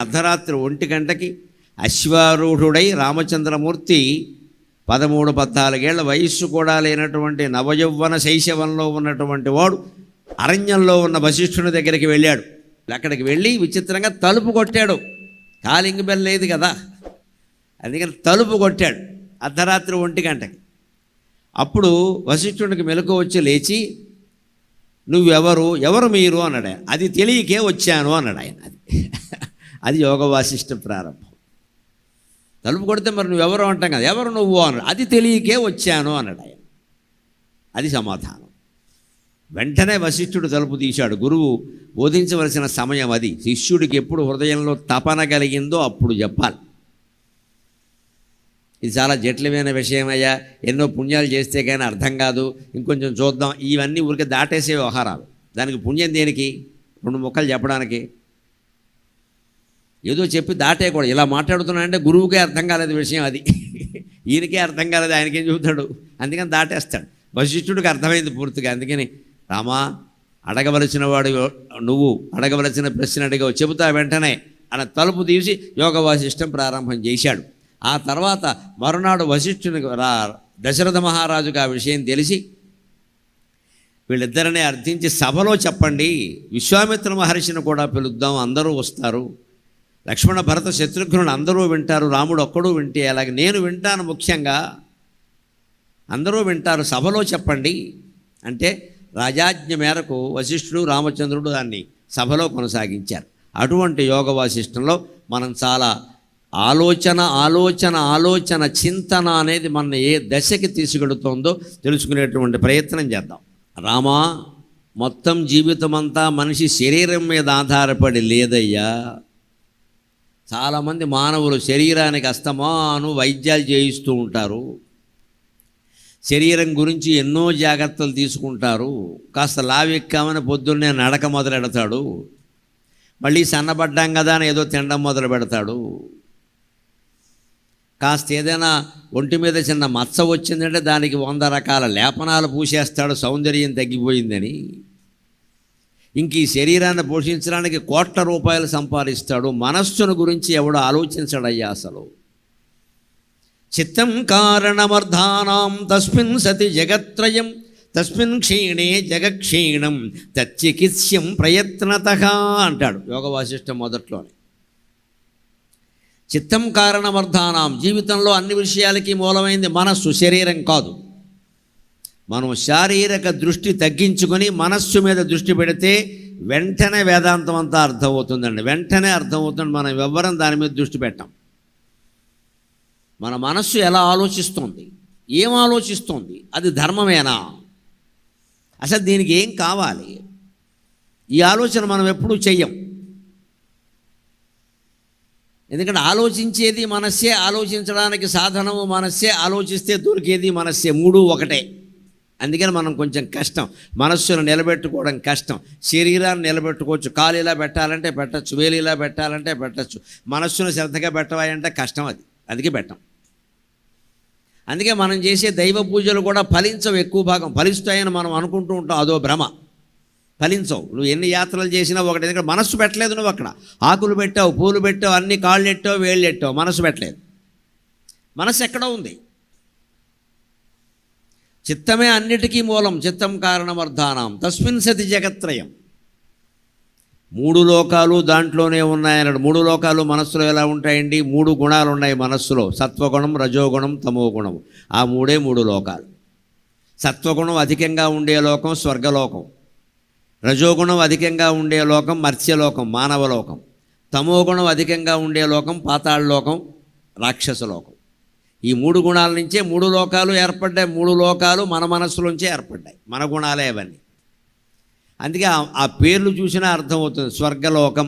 అర్ధరాత్రి 1 గంటకి అశ్వారూఢుడై రామచంద్రమూర్తి 13-14 ఏళ్ల వయస్సు కూడా లేనటువంటి నవయౌవన శైశవంలో ఉన్నటువంటి వాడు అరణ్యంలో ఉన్న వశిష్ఠుని దగ్గరికి వెళ్ళాడు. అక్కడికి వెళ్ళి విచిత్రంగా తలుపు కొట్టాడు. కాలింగ్ బెల్ లేదు కదా, అందుకని తలుపు కొట్టాడు అర్ధరాత్రి 1 గంటకి. అప్పుడు వశిష్ఠునికి మెలకు వచ్చి లేచి, ఎవరు మీరు అన్నాడు. అది తెలియకే వచ్చాను అన్నాడు ఆయన. అది యోగ వాసిష్ఠ ప్రారంభం. తలుపు కొడితే మరి నువ్వెవరు అంటాం కదా, ఎవరు నువ్వు అన్నాడు. అది తెలియకే వచ్చాను అన్నాడు ఆయన. అది సమాధానం. వెంటనే వశిష్ఠుడు తలుపు తీశాడు. గురువు బోధించవలసిన సమయం అది. శిష్యుడికి ఎప్పుడు హృదయంలో తపన కలిగిందో అప్పుడు చెప్పాలి. ఇది చాలా జటిలమైన విషయమయ్యా, ఎన్నో పుణ్యాలు చేస్తే కానీ అర్థం కాదు, ఇంకొంచెం చూద్దాం, ఇవన్నీ ఊరికే దాటేసే వ్యవహారాలు. దానికి పుణ్యం దేనికి? 2 ముక్కలు చెప్పడానికి. ఏదో చెప్పి దాటేయకూడదు. ఇలా మాట్లాడుతున్నానంటే గురువుకే అర్థం కాలేదు విషయం, అది ఈయనకే అర్థం కాలేదు, ఆయనకేం చెబుతాడు, అందుకని దాటేస్తాడు. వశిష్ఠుడికి అర్థమైంది పూర్తిగా. అందుకని రామా, అడగవలసిన వాడు నువ్వు, అడగవలసిన ప్రశ్న అడిగావు, చెబుతా వెంటనే అన్న తలుపు తీసి యోగ వాసిష్టం ప్రారంభం చేశాడు. ఆ తర్వాత మరునాడు వశిష్ఠుని దశరథ మహారాజుకు ఆ విషయం తెలిసి వీళ్ళిద్దరినే అర్థించి సభలో చెప్పండి, విశ్వామిత్ర మహర్షిని కూడా పిలుద్దాం, అందరూ వస్తారు, లక్ష్మణ భరత శత్రుఘ్నుడు అందరూ వింటారు, రాముడు ఒక్కడూ వింటే అలాగే నేను వింటాను, ముఖ్యంగా అందరూ వింటారు, సభలో చెప్పండి అంటే రాజాజ్ఞ మేరకు వశిష్ఠుడు రామచంద్రుడు దాన్ని సభలో కొనసాగించారు. అటువంటి యోగ వాసిష్టంలో మనం చాలా ఆలోచన చింతన అనేది మన ఏ దశకి తీసుకెడుతోందో తెలుసుకునేటువంటి ప్రయత్నం చేద్దాం. రామా, మొత్తం జీవితం అంతా మనిషి శరీరం మీద ఆధారపడి లేదయ్యా. చాలామంది మానవులు శరీరానికి అస్తమాను వైద్యాలు చేయిస్తూ ఉంటారు, శరీరం గురించి ఎన్నో జాగ్రత్తలు తీసుకుంటారు. కాస్త లావెక్కామని పొద్దున్నే నడక మొదలెడతాడు, మళ్ళీ సన్నబడ్డాం కదా అని ఏదో తినడం మొదలు పెడతాడు. కాస్త ఏదైనా ఒంటి మీద చిన్న మచ్చ వచ్చిందంటే దానికి 100 రకాల లేపనాలు పూసేస్తాడు, సౌందర్యం తగ్గిపోయిందని. ఇంక ఈ శరీరాన్ని పోషించడానికి కోట్ల రూపాయలు సంపాదిస్తాడు. మనస్సును గురించి ఎవడు ఆలోచించడయ్యా అసలు. చిత్తం కారణమర్థానాం తస్మిన్ సతి జగత్రయం తస్మిన్ క్షీణే జగక్షీణం తచ్చికిత్స్యం ప్రయత్నతః అంటాడు యోగ వాసిష్టం మొదట్లోనే. చిత్తం కారణమర్థానాం, జీవితంలో అన్ని విషయాలకి మూలమైంది మనస్సు, శరీరం కాదు. మనం శారీరక దృష్టి తగ్గించుకొని మనస్సు మీద దృష్టి పెడితే వెంటనే వేదాంతం అంతా అర్థమవుతుందండి, వెంటనే అర్థమవుతుంది. మనం ఎవ్వరం దాని మీద దృష్టి పెట్టాం. మన మనస్సు ఎలా ఆలోచిస్తోంది, ఏం ఆలోచిస్తోంది, అది ధర్మమేనా, అసలు దీనికి ఏం కావాలి, ఈ ఆలోచన మనం ఎప్పుడూ చెయ్యం. ఎందుకంటే ఆలోచించేది మనస్సే, ఆలోచించడానికి సాధనము మనస్సే, ఆలోచిస్తే దొరికేది మనస్సే, 3 ఒకటే. అందుకని మనం కొంచెం కష్టం, మనస్సును నిలబెట్టుకోవడం కష్టం. శరీరాన్ని నిలబెట్టుకోవచ్చు, కాలు ఇలా పెట్టాలంటే పెట్టచ్చు, వేలు ఇలా పెట్టాలంటే పెట్టచ్చు, మనస్సును శ్రద్ధగా పెట్టవాలంటే కష్టం, అది అందుకే పెట్టం. అందుకే మనం చేసే దైవ పూజలు కూడా ఫలించవు, ఎక్కువ భాగం ఫలిస్తాయని మనం అనుకుంటూ ఉంటాం, అదో భ్రమ. ఫలించవు. నువ్వు ఎన్ని యాత్రలు చేసినా ఒకటి, ఎందుకంటే మనస్సు పెట్టలేదు. నువ్వు అక్కడ ఆకులు పెట్టావు, పూలు పెట్టావు, అన్ని కాళ్ళు ఎట్టావు, వేళ్ళు ఎట్టావు, మనస్సు పెట్టలేదు. మనస్సు ఎక్కడో ఉంది. చిత్తమే అన్నిటికీ మూలం. చిత్తం కారణమర్థానాం తస్మిన్ సతి జగత్రయం. 3 లోకాలు దాంట్లోనే ఉన్నాయన్నాడు. 3 లోకాలు మనస్సులో ఎలా ఉంటాయండి? 3 గుణాలు ఉన్నాయి మనస్సులో, సత్వగుణం, రజోగుణం, తమోగుణం. ఆ 3 లోకాలు. సత్వగుణం అధికంగా ఉండే లోకం స్వర్గలోకం, రజోగుణం అధికంగా ఉండే లోకం మర్త్యలోకం, మానవలోకం, తమోగుణం అధికంగా ఉండే లోకం పాతాళలోకం, రాక్షసలోకం. ఈ 3 గుణాల నుంచే 3 లోకాలు ఏర్పడ్డాయి. 3 లోకాలు మన మనస్సులోంచే ఏర్పడ్డాయి, మన గుణాలే అవన్నీ. అందుకే ఆ పేర్లు చూసినా అర్థమవుతుంది. స్వర్గలోకం,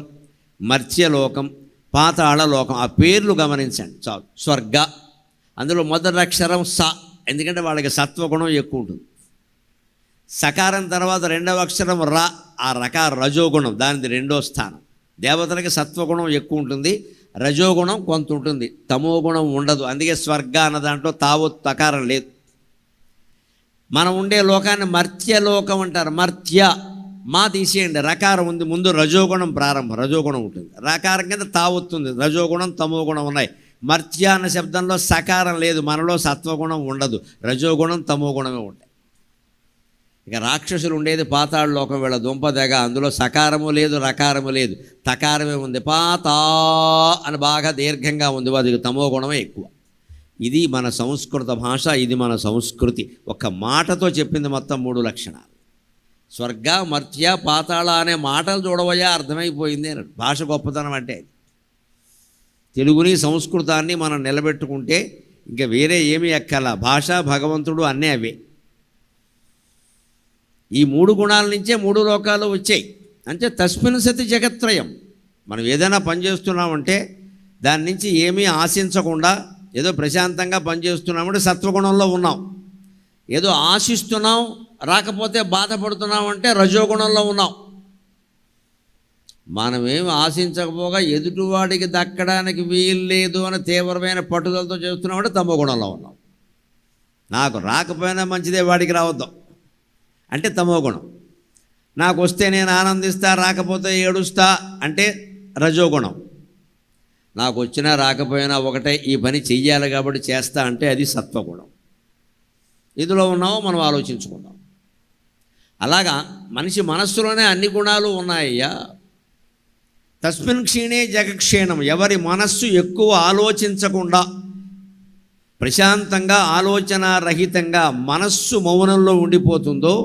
మర్త్యలోకం, పాతాళలోకం, ఆ పేర్లు గమనించండి చాలు. స్వర్గ, అందులో మొదటి అక్షరం స, ఎందుకంటే వాళ్ళకి సత్వగుణం ఎక్కువ ఉంటుంది. సకారం తర్వాత 2వ అక్షరం ర, ఆ రజోగుణం, దానిది 2వ స్థానం. దేవతలకి సత్వగుణం ఎక్కువ ఉంటుంది, రజోగుణం కొంత ఉంటుంది, తమోగుణం ఉండదు. అందుకే స్వర్గ అన్న దాంట్లో తావో తకారం లేదు. మనం ఉండే లోకాన్ని మర్త్యలోకం అంటారు. మర్త్య మా తీసేయండి, రకారం ఉంది, ముందు రజోగుణం ప్రారంభం, రజోగుణం ఉంటుంది, రకారం కింద తావొస్తుంది, రజోగుణం తమో గుణం ఉన్నాయి. మర్త్య అన్న శబ్దంలో సకారం లేదు, మనలో సత్వగుణం ఉండదు, రజోగుణం తమో గుణమే ఉంటాయి. ఇక రాక్షసులు ఉండేది పాతాళ లోకం, వీళ్ళ దుంపదగ, అందులో సకారము లేదు రకారము లేదు, తకారమే ఉంది, పాతా అని బాగా దీర్ఘంగా ఉంది, అది తమో గుణమే ఎక్కువ. ఇది మన సంస్కృత భాష, ఇది మన సంస్కృతి. ఒక మాటతో చెప్పింది మొత్తం 3 లక్షణాలు. స్వర్గ మర్త్య పాతాళ అనే మాటలు చూడవయ్యా అర్థమైపోయింది అని. భాష గొప్పతనం అంటే తెలుగుని సంస్కృతాన్ని మనం నిలబెట్టుకుంటే ఇంకా వేరే ఏమీ ఎక్కల. భాష భగవంతుడు అన్నీ అవే. ఈ 3 గుణాల నుంచే 3 లోకాలు వచ్చాయి. అంటే తస్మిన్ సతి జగత్రయం. మనం ఏదైనా పని చేస్తున్నామంటే దాని నుంచి ఏమీ ఆశించకుండా ఏదో ప్రశాంతంగా పనిచేస్తున్నామంటే సత్వగుణంలో ఉన్నాం. ఏదో ఆశిస్తున్నాం రాకపోతే బాధపడుతున్నాం అంటే రజోగుణంలో ఉన్నాం. మనమేమి ఆశించకపోగా ఎదుటివాడికి దక్కడానికి వీలు లేదు అని తీవ్రమైన పట్టుదలతో చేస్తున్నామంటే తమో గుణంలో ఉన్నాం. నాకు రాకపోయినా మంచిదే, వాడికి రావద్దు అంటే తమో గుణం. నాకు వస్తే నేను ఆనందిస్తా, రాకపోతే ఏడుస్తా అంటే రజోగుణం. నాకు వచ్చినా రాకపోయినా ఒకటే, ఈ పని చెయ్యాలి కాబట్టి చేస్తా అంటే అది సత్వగుణం. ఇదిలో ఉన్నామో మనం ఆలోచించుకుందాం. అలాగా మనిషి మనస్సులోనే అన్ని గుణాలు ఉన్నాయ్యా. తస్మిన్ క్షీణే జగక్షీణం. ఎవరి మనస్సు ఎక్కువ ఆలోచించకుండా ప్రశాంతంగా ఆలోచనారహితంగా మనస్సు మౌనంలో ఉండిపోతుందో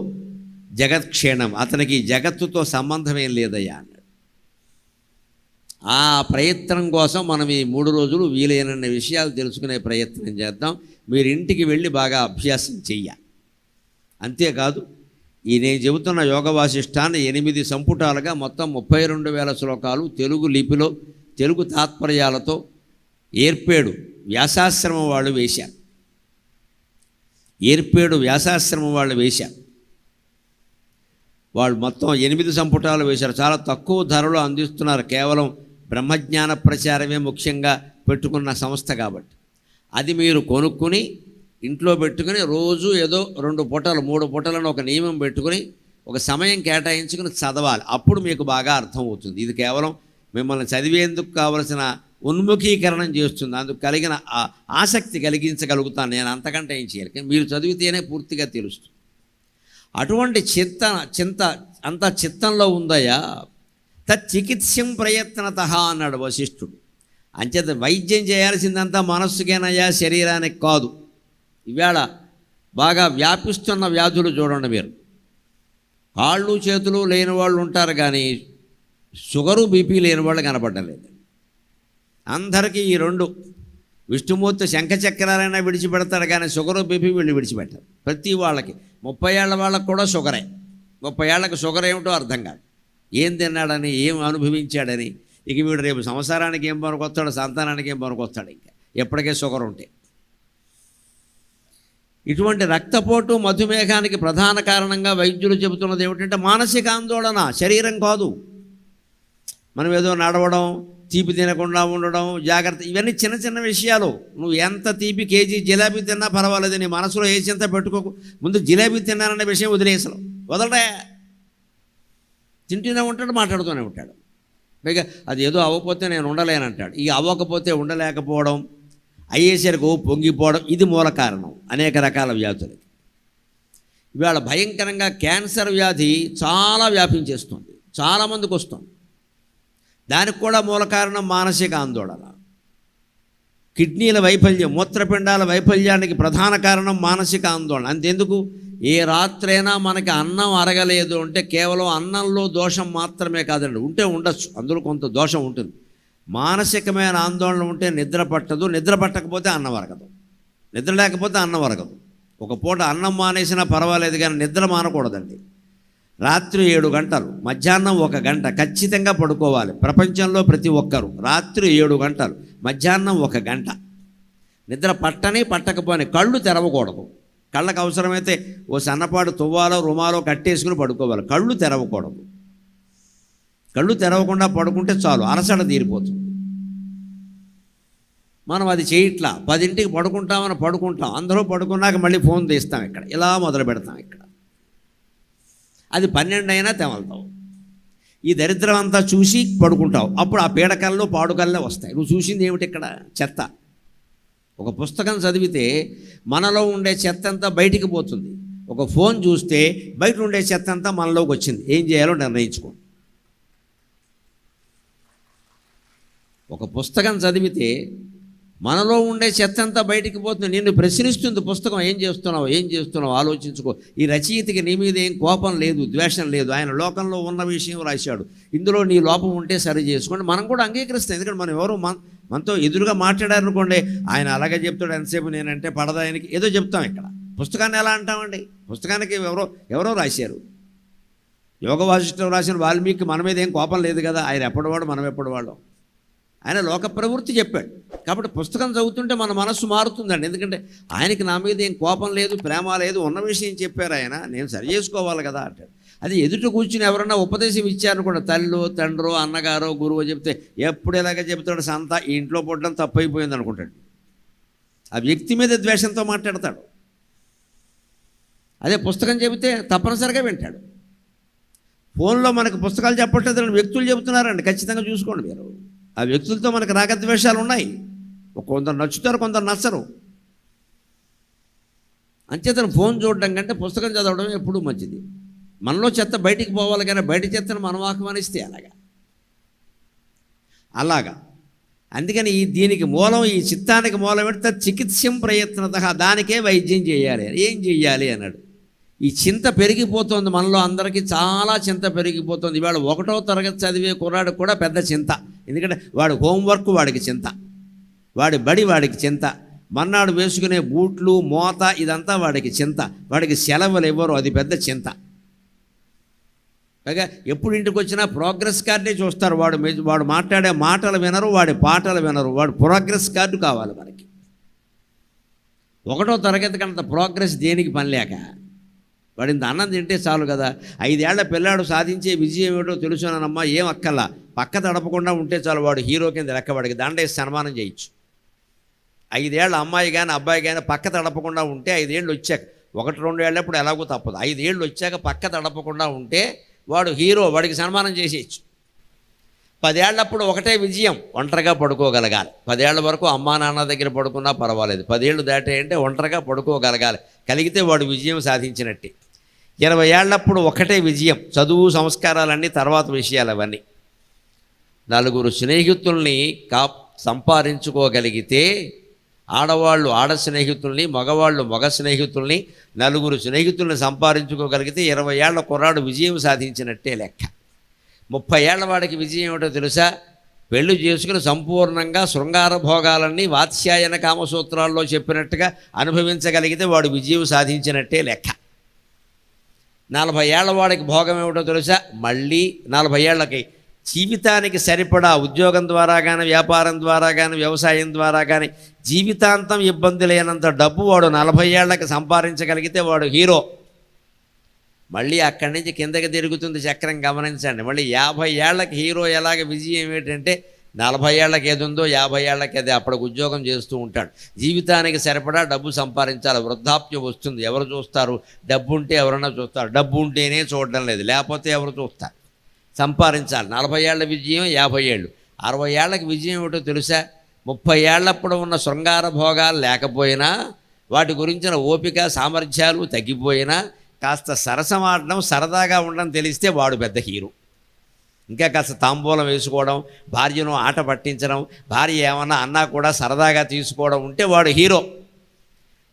జగత్క్షీణం, అతనికి జగత్తుతో సంబంధం ఏం లేదయ్యా అన్నాడు. ఆ ప్రయత్నం కోసం మనం ఈ 3 రోజులు వీలైనన్ని విషయాలు తెలుసుకునే ప్రయత్నం చేద్దాం. మీరు ఇంటికి వెళ్ళి బాగా అభ్యాసం చెయ్యాలి. అంతేకాదు ఈ నేను చెబుతున్న యోగ వాసిష్టాన్ని 8 సంపుటాలుగా మొత్తం 32,000 శ్లోకాలు తెలుగు లిపిలో తెలుగు తాత్పర్యాలతో ఏర్పేడు వ్యాసాశ్రమం వాళ్ళు వేశారు. ఏర్పేడు వ్యాసాశ్రమం వాళ్ళు వేశారు. వాళ్ళు మొత్తం 8 సంపుటాలు వేశారు. చాలా తక్కువ ధరలో అందిస్తున్నారు. కేవలం బ్రహ్మజ్ఞాన ప్రచారమే ముఖ్యంగా పెట్టుకున్న సంస్థ కాబట్టి అది మీరు కొనుక్కుని ఇంట్లో పెట్టుకుని రోజు ఏదో 2 పూటలు 3 పూటలను ఒక నియమం పెట్టుకుని ఒక సమయం కేటాయించుకుని చదవాలి. అప్పుడు మీకు బాగా అర్థమవుతుంది. ఇది కేవలం మిమ్మల్ని చదివేందుకు కావలసిన ఉన్ముఖీకరణం చేస్తుంది. అందుకు కలిగిన ఆసక్తి కలిగించగలుగుతాను నేను, అంతకంటే ఏం చేయాలి. కానీ మీరు చదివితేనే పూర్తిగా తెలుస్తుంది. అటువంటి చింత అంతా చిత్తంలో ఉందయ్యా. తచ్చికిత్స్యం ప్రయత్నత అన్నాడు వశిష్ఠుడు. అంచేత వైద్యం చేయాల్సిందంతా మనస్సుకేనయ్యా, శరీరానికి కాదు. ఇవాళ బాగా వ్యాపిస్తున్న వ్యాధులు చూడండి మీరు. కాళ్ళు చేతులు లేని వాళ్ళు ఉంటారు కానీ షుగరు బీపీ లేని వాళ్ళు కనపడలేదు. అందరికీ ఈ 2 విష్ణుమూర్తి శంఖచక్రాలైనా విడిచిపెడతాడు కానీ షుగరు బీపీ వీళ్ళు విడిచిపెట్టారు. ప్రతి వాళ్ళకి 30 ఏళ్ల వాళ్ళకు కూడా షుగరే. 30 ఏళ్ళకి షుగర్ ఏమిటో అర్థం కాదు. ఏం తిన్నాడని, ఏం అనుభవించాడని. ఇక వీడు రేపు సంసారానికి ఏం పనికొస్తాడు, సంతానానికి ఏం పనికొస్తాడు. ఇంకా ఎప్పటికే షుగర్ ఉంటే. ఇటువంటి రక్తపోటు మధుమేహానికి ప్రధాన కారణంగా వైద్యులు చెబుతున్నది ఏమిటంటే మానసిక ఆందోళన, శరీరం కాదు. మనం ఏదో నడవడం, తీపి తినకుండా ఉండడం, జాగ్రత్త, ఇవన్నీ చిన్న చిన్న విషయాలు. నువ్వు ఎంత తీపి కేజీ జిలేబీ తిన్నా పర్వాలేదు, నీ మనసులో ఏ చింత పెట్టుకోకు. ముందు జిలేబీ తిన్నాననే విషయం వదిలేసలు వదలడే. తింటూనే ఉంటాడు, మాట్లాడుతూనే ఉంటాడు. పైగా అది ఏదో అవ్వకపోతే నేను ఉండలేనంటాడు. ఇక అవ్వకపోతే ఉండలేకపోవడం, అయ్యేసరికి పొంగిపోవడం, ఇది మూల కారణం అనేక రకాల వ్యాధులకి. ఇవాళ భయంకరంగా క్యాన్సర్ వ్యాధి చాలా వ్యాపించేస్తుంది, చాలామందికి వస్తుంది. దానికి కూడా మూల కారణం మానసిక ఆందోళన. కిడ్నీల వైఫల్యం, మూత్రపిండాల వైఫల్యానికి ప్రధాన కారణం మానసిక ఆందోళన. అంతెందుకు, ఏ రాత్రైనా మనకి అన్నం అరగలేదు అంటే కేవలం అన్నంలో దోషం మాత్రమే కాదండి, ఉంటే ఉండొచ్చు, అందులో కొంత దోషం ఉంటుంది. మానసికమైన ఆందోళన ఉంటే నిద్ర పట్టదు, నిద్ర పట్టకపోతే అన్నం అరగదు, నిద్ర లేకపోతే అన్నం అరగదు. ఒక పూట అన్నం మానేసినా పర్వాలేదు కానీ నిద్ర మానకూడదండి. రాత్రి 7 గంటలు, మధ్యాహ్నం 1 గంట ఖచ్చితంగా పడుకోవాలి. ప్రపంచంలో ప్రతి ఒక్కరూ రాత్రి 7 గంటలు, మధ్యాహ్నం 1 గంట. నిద్ర పట్టని పట్టకపోని కళ్ళు తెరవకూడదు. కళ్ళకు అవసరమైతే ఓ సన్నపాటు తువ్వాలో రుమాలో కట్టేసుకుని పడుకోవాలి. కళ్ళు తెరవకూడదు. కళ్ళు తెరవకుండా పడుకుంటే చాలు, అలసట తీరిపోతుంది. మనం అది చేయట్లా. 10ంటికి పడుకుంటామని పడుకుంటాం, అందరూ పడుకున్నాక మళ్ళీ ఫోన్ తీస్తాం, ఇక్కడ ఇలా మొదలు పెడతాం. ఇక్కడ అది 12 అయినా తెమలుతావు. ఈ దరిద్రం అంతా చూసి పడుకుంటావు. అప్పుడు ఆ పీడకల్లో పాడుకల్లే వస్తాయి. నువ్వు చూసింది ఏమిటి ఇక్కడ? చెత్త. ఒక పుస్తకం చదివితే మనలో ఉండే చెత్త అంతా బయటికి పోతుంది. ఒక ఫోన్ చూస్తే బయట ఉండే చెత్త అంతా మనలోకి వచ్చింది. ఏం చేయాలో నిర్ణయించుకో. ఒక పుస్తకం చదివితే మనలో ఉండే చెత్త అంతా బయటికి పోతుంది. నిన్ను ప్రశ్నిస్తుంది పుస్తకం. ఏం చేస్తున్నావు ఆలోచించుకో. ఈ రచయితకి నీ మీద ఏం కోపం లేదు, ద్వేషం లేదు. ఆయన లోకంలో ఉన్న విషయం రాశాడు. ఇందులో నీ లోపం ఉంటే సరి చేసుకోండి. మనం కూడా అంగీకరిస్తాం. ఎందుకంటే మనం ఎవరు మనతో ఎదురుగా మాట్లాడారనుకోండి, ఆయన అలాగే చెప్తాడు, ఎంతసేపు నేనంటే పడదా ఆయనకి, ఏదో చెప్తాం. ఇక్కడ పుస్తకాన్ని ఎలా అంటామండి? పుస్తకానికి ఎవరో రాశారు. యోగ వాసిష్టం రాసిన వాల్మీకి మన మీద ఏం కోపం లేదు కదా. ఆయన ఎప్పటివాడు, మనం ఎప్పటివాళ్ళం. ఆయన లోక ప్రవృత్తి చెప్పాడు. కాబట్టి పుస్తకం చదువుతుంటే మన మనస్సు మారుతుందండి. ఎందుకంటే ఆయనకి నా మీద ఏం కోపం లేదు, ప్రేమ లేదు, ఉన్న విషయం చెప్పారు ఆయన, నేను సరి చేసుకోవాలి కదా అంటాడు. అది ఎదుట కూర్చుని ఎవరన్నా ఉపదేశం ఇచ్చారనుకోండి, తల్లు తండ్రో అన్నగారో గురువు చెప్తే ఎప్పుడు ఎలాగ చెప్తాడు, సంత ఈ ఇంట్లో పుట్టడం తప్పైపోయింది అనుకుంటాడు. ఆ వ్యక్తి మీద ద్వేషంతో మాట్లాడతాడు. అదే పుస్తకం చెబితే తప్పనిసరిగా వింటాడు. ఫోన్లో మనకు పుస్తకాలు చెప్పట్లేదు, వ్యక్తులు చెబుతున్నారండి. ఖచ్చితంగా చూసుకోండి మీరు. ఆ వ్యక్తులతో మనకు రాగద్వేషాలు ఉన్నాయి. కొందరు నచ్చుతారు, కొందరు నచ్చరు. అంచేతను ఫోన్ చూడడం కంటే పుస్తకం చదవడం ఎప్పుడూ మంచిది. మనలో చెత్త బయటికి పోవాలి, కానీ బయట చెత్తను మనం ఆహ్వానిస్తే అలాగా. అందుకని దీనికి మూలం, ఈ చిత్తానికి మూలం పెడితే చికిత్సం ప్రయత్నత, దానికే వైద్యం చేయాలి. ఏం చెయ్యాలి అన్నాడు. ఈ చింత పెరిగిపోతుంది మనలో, అందరికీ చాలా చింత పెరిగిపోతుంది. ఇవాళ 1వ తరగతి చదివే కుర్రాడికి కూడా పెద్ద చింత. ఎందుకంటే వాడి హోంవర్క్ వాడికి చింత, వాడి బడి వాడికి చింత, మన్నాడు వేసుకునే బూట్లు మోత ఇదంతా వాడికి చింత, వాడికి సెలవులు ఇవ్వరు, అది పెద్ద చింత. పైగా ఎప్పుడు ఇంటికి వచ్చినా ప్రోగ్రెస్ కార్డే చూస్తారు. వాడు మాట్లాడే మాటలు వినరు, వాడి పాటలు వినరు. వాడు ప్రోగ్రెస్ కార్డు కావాలి మనకి. 1వ తరగతి కంత ప్రోగ్రెస్ దేనికి పనిలేక, వాడు ఇంత అన్నం తింటే చాలు కదా. 5 ఏళ్ల పిల్లాడు సాధించే విజయం ఏమిటో తెలుసునమ్మా, ఏం అక్కల్లా, పక్క తడపకుండా ఉంటే చాలు, వాడు హీరో కింద లెక్క. వాడికి దండేసి సన్మానం చేయొచ్చు. 5 ఏళ్ళ అమ్మాయి కానీ అబ్బాయి కానీ పక్క తడపకుండా ఉంటే, 5 ఏళ్ళు వచ్చాక, 1-2 ఏళ్ళప్పుడు ఎలాగో తప్పదు, 5 ఏళ్ళు వచ్చాక పక్క తడపకుండా ఉంటే వాడు హీరో, వాడికి సన్మానం చేసేయచ్చు. 10 ఏళ్ళప్పుడు ఒకటే విజయం, ఒంటరిగా పడుకోగలగాలి. 10 ఏళ్ల వరకు అమ్మా నాన్న దగ్గర పడుకున్నా పర్వాలేదు. 10 ఏళ్ళు దాటాయంటే ఒంటరిగా పడుకోగలగాలి. కలిగితే వాడు విజయం సాధించినట్టే. 20 ఏళ్ళప్పుడు ఒకటే విజయం, చదువు సంస్కారాలన్నీ తర్వాత విషయాలు అవన్నీ. 4 స్నేహితుల్ని సంపాదించుకోగలిగితే, ఆడవాళ్ళు ఆడ స్నేహితుల్ని, మగవాళ్ళు మగ స్నేహితుల్ని, 4 స్నేహితుల్ని సంపాదించుకోగలిగితే 20 ఏళ్ల కుర్రాడు విజయం సాధించినట్టే లెక్క. 30 ఏళ్ల వాడికి విజయం ఏమిటో తెలుసా? పెళ్లి చేసుకుని సంపూర్ణంగా శృంగార భోగాలన్నీ వాత్స్యాయన కామసూత్రాల్లో చెప్పినట్టుగా అనుభవించగలిగితే వాడు విజయం సాధించినట్టే లెక్క. 40 ఏళ్ల వాడికి భోగం ఏమిటో తెలుసా? మళ్ళీ 40 ఏళ్లకి జీవితానికి సరిపడా ఉద్యోగం ద్వారా కానీ, వ్యాపారం ద్వారా కానీ, వ్యవసాయం ద్వారా కానీ జీవితాంతం ఇబ్బంది లేనంత డబ్బు వాడు 40 ఏళ్లకి సంపాదించగలిగితే వాడు హీరో. మళ్ళీ అక్కడి నుంచి కిందకి తిరుగుతుంది చక్రం, గమనించండి. మళ్ళీ 50 ఏళ్లకి హీరో ఎలాగ విజయం ఏంటంటే, 40 ఏళ్లకి ఏది ఉందో 50 ఏళ్లకి అది అప్పటికి ఉద్యోగం చేస్తూ ఉంటాడు. జీవితానికి సరిపడా డబ్బు సంపాదించాలి. వృద్ధాప్యం వస్తుంది, ఎవరు చూస్తారు? డబ్బు ఉంటే ఎవరన్నా చూస్తారు, డబ్బు ఉంటేనే చూడడం లేదు, లేకపోతే ఎవరు చూస్తారు? సంపాదించాలి. 40 ఏళ్ల విజయం 50 ఏళ్ళు. 60 ఏళ్లకి విజయం ఏమిటో తెలుసా? 30 ఏళ్లప్పుడు ఉన్న శృంగార భోగాలు లేకపోయినా, వాటి గురించిన ఓపిక సామర్థ్యాలు తగ్గిపోయినా, కాస్త సరసమాడడం, సరదాగా ఉండడం తెలిస్తే వాడు పెద్ద హీరో. ఇంకా కాస్త తాంబూలం వేసుకోవడం, భార్యను ఆట పట్టించడం, భార్య ఏమన్నా అన్నా కూడా సరదాగా తీసుకోవడం ఉంటే వాడు హీరో.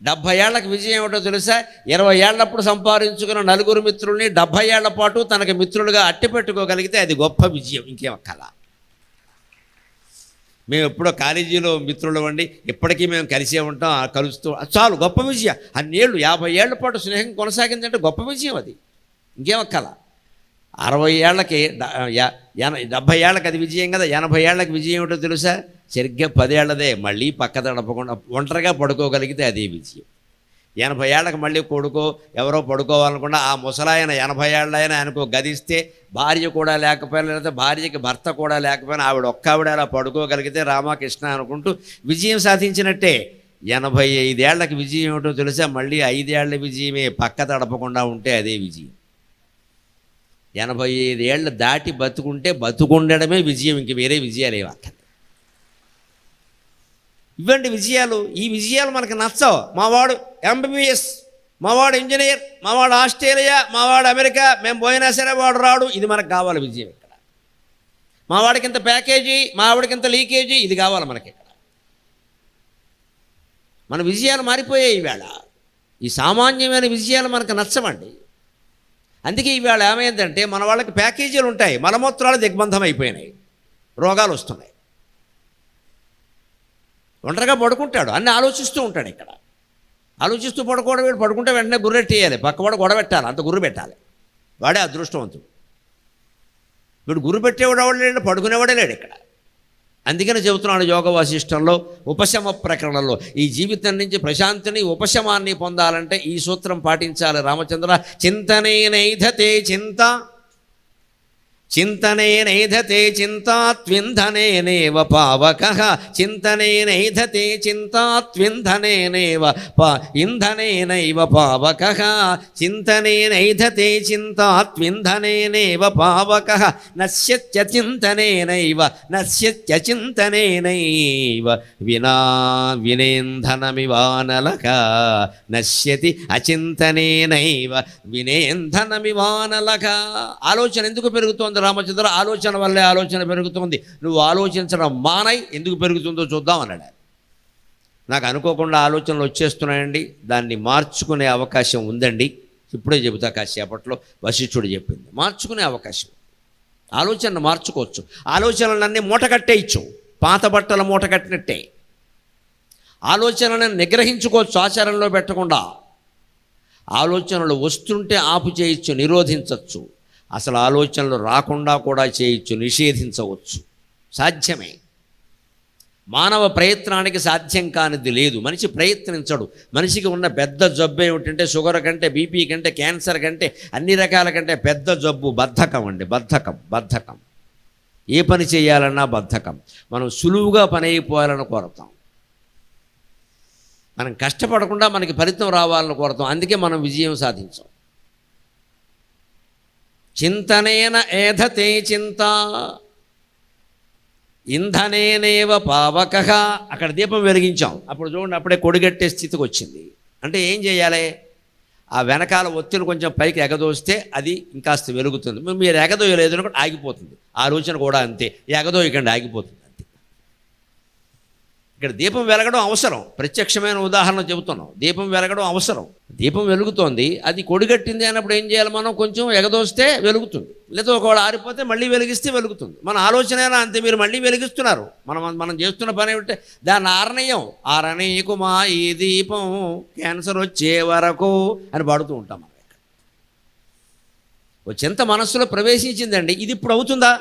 70 ఏళ్లకు విజయం ఏమిటో తెలుసా? 20 ఏళ్లప్పుడు సంపాదించుకున్న 4 మిత్రుల్ని 70 ఏళ్ల పాటు తనకి మిత్రులుగా అట్టి పెట్టుకోగలిగితే అది గొప్ప విజయం. ఇంకేం కళ. మేము ఎప్పుడో కాలేజీలో మిత్రులు అండి, ఇప్పటికీ మేము కలిసే ఉంటాం, కలుస్తూ, చాలు గొప్ప విజయం. అన్నేళ్ళు 50 ఏళ్ల పాటు స్నేహం కొనసాగిందంటే గొప్ప విజయం అది. ఇంకేమక్కల. 60 ఏళ్ళకి 70 ఏళ్ళకి అది విజయం కదా. 80 ఏళ్ళకి విజయం ఏమిటో తెలుసా? సరిగ్గా 10 ఏళ్ళదే, మళ్ళీ పక్క తడపకుండా ఒంటరిగా పడుకోగలిగితే అదే విజయం. 80 ఏళ్ళకి మళ్ళీ కొడుకో ఎవరో పడుకోవాలనుకున్నా, ఆ ముసలాయన 80 ఏళ్ళైనా ఆయనకు గదిస్తే, భార్య కూడా లేకపోయినా, లేకపోతే భార్యకి భర్త కూడా లేకపోయినా ఆవిడ ఒక్కావిడ అలా పడుకోగలిగితే రామకృష్ణ అనుకుంటూ విజయం సాధించినట్టే. 85 ఏళ్ళకి విజయం ఏమిటో తెలుసా? మళ్ళీ 5 ఏళ్ల విజయమే, పక్క తడపకుండా ఉంటే అదే విజయం. 85 ఏళ్ళు దాటి బతుకుంటే బతుకుండడమే విజయం, ఇంక వేరే విజయాలు ఏమక్కర్లేదు. ఇవ్వండి విజయాలు. ఈ విజయాలు మనకు నచ్చవు. మావాడు ఎంబీబీఎస్, మావాడు ఇంజనీర్, మావాడు ఆస్ట్రేలియా, మావాడు అమెరికా, మేము పోయినా సరే వాడు రాడు, ఇది మనకు కావాలి విజయం. ఇక్కడ మావాడికి ఇంత ప్యాకేజీ, మావాడికి ఇంత లీకేజీ, ఇది కావాలి మనకి. ఇక్కడ మన విజయాలు మారిపోయాయి ఈవేళ. ఈ సామాన్యమైన విజయాలు మనకు నచ్చవండి. అందుకే ఈవేళ ఏమైందంటే మన వాళ్ళకి ప్యాకేజీలు ఉంటాయి, మలమూత్రాలు దిగ్బంధం అయిపోయినాయి, రోగాలు వస్తున్నాయి. ఒంటరిగా పడుకుంటాడు, అన్నీ ఆలోచిస్తూ ఉంటాడు. ఇక్కడ ఆలోచిస్తూ పడుకోవడం, వీడు పడుకుంటే వెంటనే గుర్రెట్టేయాలి, పక్కవాడు గొడవెట్టాలి, అంత గుర్రు పెట్టాలి, వాడే అదృష్టవంతుడు. వీడు గుర్రు పెట్టేవాడు ఎవడు లేడు, పడుకునేవాడే లేడు ఇక్కడ. అందుకని చెబుతున్నాడు యోగ వాసిష్టంలో ఉపశమ ప్రకరణలో, ఈ జీవితం నుంచి ప్రశాంతిని, ఉపశమాన్ని పొందాలంటే ఈ సూత్రం పాటించాలి. రామచంద్ర చింతనే నైధతే చింత, చింతనే నైధతే చింతాత్వింధనేనేవ పావకః, చింతనే నైధతే చింతాత్వింధనేనేవ ఇంధనేనైవ పావకః, చింతనే నైధతే చింతాత్వింధనేనేవ పావకః, నశ్యత్య చింతనేనైవ నశ్యత్య చింతనేనైవ వినా వినేంధనమివానలక, నశ్యతి అచింతనేనైవ వినేంధనమివానలక. ఆలోచన ఎందుకు పెరుగుతోంది రామచంద్ర? ఆలోచన వల్లే ఆలోచన పెరుగుతుంది. నువ్వు ఆలోచించడం మానై, ఎందుకు పెరుగుతుందో చూద్దాం అన్నాడు. నాకు అనుకోకుండా ఆలోచనలు వచ్చేస్తున్నాయండి, దాన్ని మార్చుకునే అవకాశం ఉందండి. ఇప్పుడే చెబుతా, కాసేపట్లో వశిష్ఠుడు చెప్పింది మార్చుకునే అవకాశం. ఆలోచనను మార్చుకోవచ్చు. ఆలోచనలన్నీ మూట కట్టేయచ్చు, పాత బట్టల మూట కట్టినట్టే. ఆలోచనలను నిగ్రహించుకోవచ్చు, ఆచారంలో పెట్టకుండా. ఆలోచనలు వస్తుంటే ఆపు చేయొచ్చు, నిరోధించవచ్చు. అసలు ఆలోచనలు రాకుండా కూడా చేయొచ్చు, నిషేధించవచ్చు. సాధ్యమే. మానవ ప్రయత్నానికి సాధ్యం కానిది లేదు. మనిషి ప్రయత్నించడు. మనిషికి ఉన్న పెద్ద జబ్బు ఏమిటంటే షుగర్ కంటే, బీపీ కంటే, క్యాన్సర్ కంటే, అన్ని రకాల కంటే పెద్ద జబ్బు బద్ధకం అండి. బద్ధకం. ఏ పని చేయాలన్నా బద్ధకం. మనం సులువుగా పని అయిపోవాలని కోరుతాం, మనం కష్టపడకుండా మనకి ఫలితం రావాలని కోరుతాం. అందుకే మనం విజయం సాధించాం. చింతనేన ఏధతే చింత, ఇంధనేనేవ పావకః. అక్కడ దీపం వెలిగించాం, అప్పుడు చూడండి అప్పుడే కొడిగట్టే స్థితికి వచ్చింది. అంటే ఏం చేయాలి? ఆ వెనకాల ఒత్తిడి కొంచెం పైకి ఎగదోస్తే అది ఇంకాస్త వెలుగుతుంది. మీరు ఎగదోయలేదు అనుకుంటే ఆగిపోతుంది. ఆలోచన కూడా అంతే, ఎగదోయకండి, ఆగిపోతుంది అంతే. ఇక్కడ దీపం వెలగడం అవసరం. ప్రత్యక్షమైన ఉదాహరణ చెబుతున్నాం. దీపం వెలగడం అవసరం. దీపం వెలుగుతోంది, అది కొడిగట్టింది అన్నప్పుడు ఏం చేయాలి? మనం కొంచెం ఎగదోస్తే వెలుగుతుంది, లేదా ఒకవేళ ఆరిపోతే మళ్ళీ వెలిగిస్తే వెలుగుతుంది. మన ఆలోచన అయినా అంతే. మీరు మళ్ళీ వెలిగిస్తున్నారు. మనం చేస్తున్న పని ఏమిటంటే దాన్ని ఆరణీయకుమా ఈ దీపం క్యాన్సర్ వచ్చే వరకు అని పాడుతూ ఉంటాం. మనం ఓ చింత మనస్సులో ప్రవేశించిందండి. ఇది ఇప్పుడు అవుతుందా?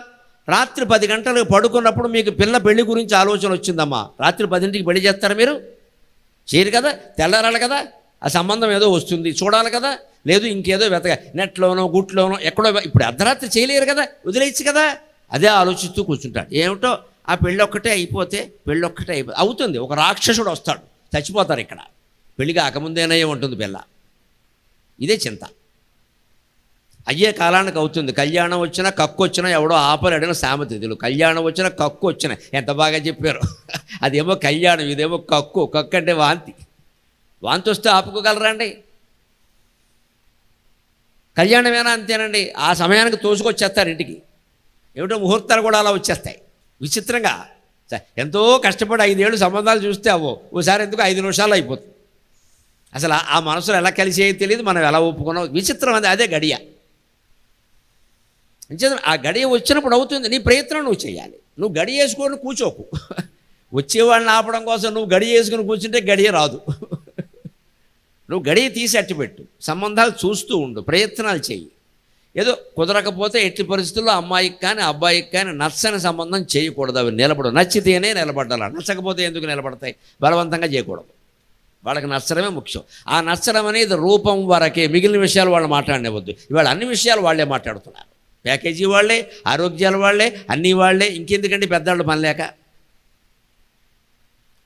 రాత్రి 10 గంటలకు పడుకున్నప్పుడు మీకు పిల్ల పెళ్లి గురించి ఆలోచన వచ్చిందమ్మా. రాత్రి 10ంటికి పెళ్లి చేస్తారా? మీరు చేయరు కదా. తెల్లారాలి కదా, ఆ సంబంధం ఏదో వస్తుంది, చూడాలి కదా. లేదు ఇంకేదో నెట్లోనో గుట్లోనో ఎక్కడో. ఇప్పుడు అర్ధరాత్రి చేయలేరు కదా, వదిలేయచ్చు కదా. అదే ఆలోచిస్తూ కూర్చుంటాడు. ఏమిటో ఆ పెళ్ళి ఒక్కటే అయిపోతే అవుతుంది. ఒక రాక్షసుడు వస్తాడు, చచ్చిపోతారు. ఇక్కడ పెళ్లి కాకముందేనే ఉంటుంది పిల్ల. ఇదే చింత. అయ్యే కాలానికి అవుతుంది. కళ్యాణం వచ్చినా కక్కు వచ్చినా ఎవడో ఆపలేడని సామెత. ఇదిలో కళ్యాణం వచ్చినా కక్కు వచ్చినా ఎంత బాగా చెప్పారు. అదేమో కళ్యాణం, ఇదేమో కక్కు. కక్కు అంటే వాంతి వస్తే ఆపుకోగలరండి? కళ్యాణమేనా అంతేనండి. ఆ సమయానికి తోసుకొచ్చేస్తారు ఇంటికి. ఏమిటో ముహూర్తాలు కూడా అలా వచ్చేస్తాయి విచిత్రంగా. ఎంతో కష్టపడి 5 ఏళ్ళు సంబంధాలు చూస్తే ఓసారి ఎందుకు 5 నిమిషాలు అయిపోతుంది. అసలు ఆ మనసులో ఎలా కలిసి తెలియదు, మనం ఎలా ఒప్పుకున్నాం. విచిత్రం అది. అదే గడియ. ఆ గడియ వచ్చినప్పుడు అవుతుంది. నీ ప్రయత్నం నువ్వు చేయాలి. నువ్వు గడియ వేసుకొని కూర్చోకు. వచ్చేవాడిని ఆపడం కోసం నువ్వు గడియ వేసుకొని కూర్చుంటే గడియ రాదు. నువ్వు గడియ తీసి అట్టిపెట్టు. సంబంధాలు చూస్తూ ఉండు, ప్రయత్నాలు చెయ్యి. ఏదో కుదరకపోతే ఎట్టి పరిస్థితుల్లో అమ్మాయికి కానీ అబ్బాయికి కానీ నచ్చని సంబంధం చేయకూడదు. అవి నిలబడవు. నచ్చితేనే నిలబడాలి, nచ్చకపోతే ఎందుకు నిలబడతాయి? బలవంతంగా చేయకూడదు. వాళ్ళకి నచ్చడమే ముఖ్యం. ఆ నచ్చడం అనేది రూపం వరకే, మిగిలిన విషయాలు వాళ్ళు మాట్లాడనివ్వద్దు. ఇవాళ అన్ని విషయాలు వాళ్ళే మాట్లాడుతున్నారు. ప్యాకేజీ వాళ్ళే, ఆరోగ్యాలు వాళ్ళే, అన్నీ వాళ్ళే. ఇంకెందుకండి పెద్దవాళ్ళు పనిలేక?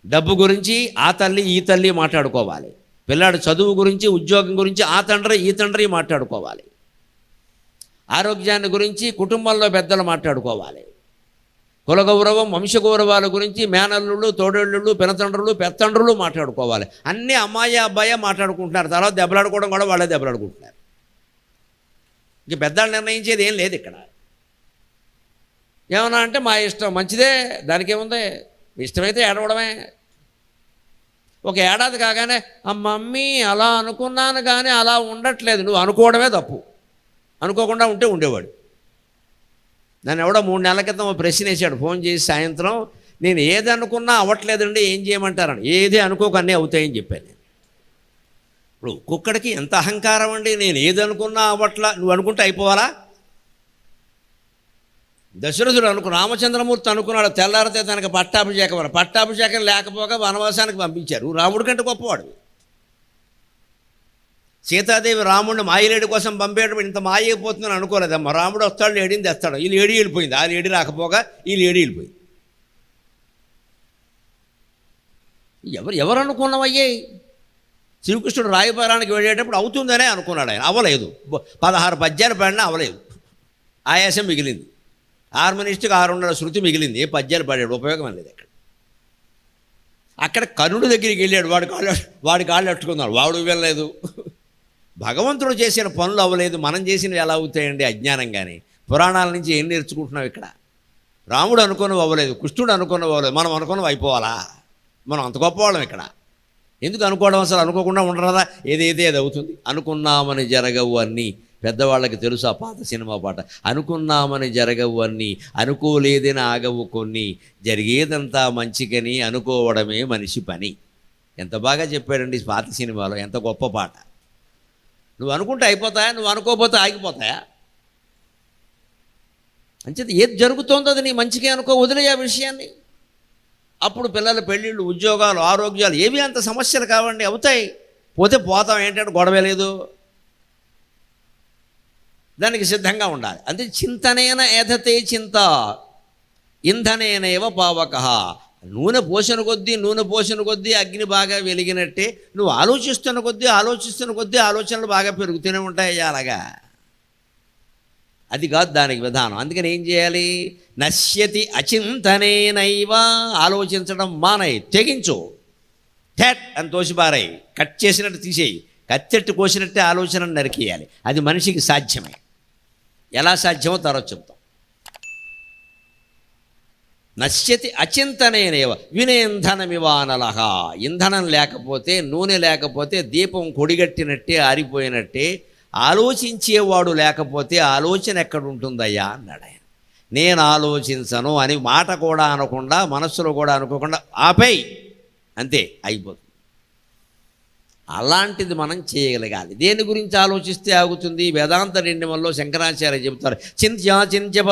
డబ్బు గురించి ఆ తల్లి ఈ తల్లి మాట్లాడుకోవాలి. పిల్లాడు చదువు గురించి, ఉద్యోగం గురించి ఆ తండ్రి ఈ తండ్రి మాట్లాడుకోవాలి. ఆరోగ్యాన్ని గురించి కుటుంబంలో పెద్దలు మాట్లాడుకోవాలి. కులగౌరవం, వంశగౌరవాల గురించి మేనల్లుళ్ళు, తోడేళ్ళు, పినతండ్రులు, పెత్తండ్రులు మాట్లాడుకోవాలి. అన్నీ అమ్మాయి అబ్బాయి మాట్లాడుకుంటున్నారు. తర్వాత దెబ్బలాడుకోవడం కూడా వాళ్ళే దెబ్బలాడుకుంటున్నారు. ఇంక పెద్దలు నిర్ణయించేది ఏం లేదు ఇక్కడ. ఏమన్నా అంటే మా ఇష్టం, మంచిదే, దానికేముంది, ఇష్టమైతే ఏడవడమే. ఒక ఏడాది కాగానే మమ్మీ అలా అనుకున్నాను కానీ అలా ఉండట్లేదు, నువ్వు అనుకోవడమే తప్పు, అనుకోకుండా ఉంటే ఉండేవాడు. నన్ను ఎవడో 3 నెలల క్రితం ప్రశ్న వేసాడు ఫోన్ చేసి సాయంత్రం, నేను ఏది అనుకున్నా అవ్వట్లేదండి, ఏం చేయమంటారని. ఏది అనుకోక అన్నీ అవుతాయని చెప్పాను నేను. ఇప్పుడు ఒక్కొక్కడికి ఎంత అహంకారం అండి, నేను ఏది అనుకున్నా అవ్వట్లా, నువ్వు అనుకుంటే అయిపోవాలా? దశరథుడు రామచంద్రమూర్తి అనుకున్నాడు తెల్లారితే తనకు పట్టాభిషేకం లేకపోగా వనవాసానికి పంపించారు. రాముడి కంటే గొప్పవాడు. సీతాదేవి రాముడిని మాయలేడి కోసం పంపేటప్పుడు ఇంత మాయ అయిపోతుందని అనుకోలేదమ్మా. రాముడు వస్తాడు, లేడీని తెస్తాడు, ఈ లేడీ వెళ్ళిపోయింది. ఆ లేడీ రాకపోగా ఈ లేడీ వెళ్ళిపోయింది. ఎవరు అనుకున్నవయ్యాయి? శ్రీకృష్ణుడు రాయబారానికి వెళ్ళేటప్పుడు అవుతుందనే అనుకున్నాడు ఆయన, అవ్వలేదు. 16 పద్యాలు పాడినా అవ్వలేదు, ఆయాసం మిగిలింది. హార్మోనిస్ట్కి 600 శృతి మిగిలింది. ఏ పద్యాలు పాడాడు, ఉపయోగం లేదు. అక్కడ కర్ణుడి దగ్గరికి వెళ్ళాడు, వాడి కాళ్ళు అట్టుకున్నాడు, వాడు వెళ్ళలేదు. భగవంతుడు చేసిన పనులు అవ్వలేదు, మనం చేసినవి ఎలా అవుతాయండి? అజ్ఞానంగానే. పురాణాల నుంచి ఏం నేర్చుకుంటున్నావు ఇక్కడ? రాముడు అనుకున్నవి అవ్వలేదు, కృష్ణుడు అనుకున్నవి అవ్వలేదు, మనం అనుకున్నవి అయిపోవాలా? మనం అంత గొప్పవాళ్ళం ఇక్కడ. ఎందుకు అనుకోవడం? అసలు అనుకోకుండా ఉండరాదా? ఏదైతే అది అవుతుంది. అనుకున్నామని జరగవు అన్నీ. పెద్దవాళ్ళకి తెలుసు ఆ పాత సినిమా పాట. అనుకున్నామని జరగవు అన్నీ, అనుకోలేదని ఆగవు కొన్ని, జరిగేదంతా మంచికని అనుకోవడమే మనిషి పని. ఎంత బాగా చెప్పాడండి పాత సినిమాలో, ఎంత గొప్ప పాట. నువ్వు అనుకుంటే అయిపోతాయా? నువ్వు అనుకోకపోతే ఆగిపోతాయా? అంచేది ఏది జరుగుతోందో అది నీ మంచిగా అనుకో, వదిలేయ విషయాన్ని. అప్పుడు పిల్లల పెళ్ళిళ్ళు, ఉద్యోగాలు, ఆరోగ్యాలు ఏవి అంత సమస్యలు కావండి, అవుతాయి. పోతే పోతాం, ఏంటంటే గొడవ లేదు. దానికి సిద్ధంగా ఉండాలి. అంటే చింతనేన ఏధతే చింత ఇంధనేనేవ పావకః. నూనె పోసిన కొద్దీ అగ్ని బాగా వెలిగినట్టే నువ్వు ఆలోచిస్తున్న కొద్దీ ఆలోచనలు బాగా పెరుగుతూనే ఉంటాయి. అలాగా అది కాదు దానికి విధానం. అందుకని ఏం చేయాలి? నశ్యతి అచింతనేనైవ. ఆలోచించడం మానేయి, తెగించు, థ్యాట్ అని తోసిపారాయి, కట్ చేసినట్టు తీసేయి, కత్తెట్టు కోసినట్టే ఆలోచనను నరికేయాలి. అది మనిషికి సాధ్యమే. ఎలా సాధ్యమో తర్వాత చెప్తాం. నశ్యతి అచింతనేనేవ వినేంధనమివానలహ. ఇంధనం లేకపోతే, నూనె లేకపోతే దీపం కొడిగట్టినట్టే ఆరిపోయినట్టే. ఆలోచించేవాడు లేకపోతే ఆలోచన ఎక్కడుంటుందయ్యా అన్నాడు ఆయన. నేను ఆలోచించను అని మాట కూడా అనకుండా, మనస్సులో కూడా అనుకోకుండా ఆపేయి, అంతే, అయిపోతుంది. అలాంటిది మనం చేయగలగాలి. దేని గురించి ఆలోచిస్తే ఆగుతుంది? వేదాంత నిర్ణయంలో శంకరాచార్య చెబుతారు, చింత్యాచింత్య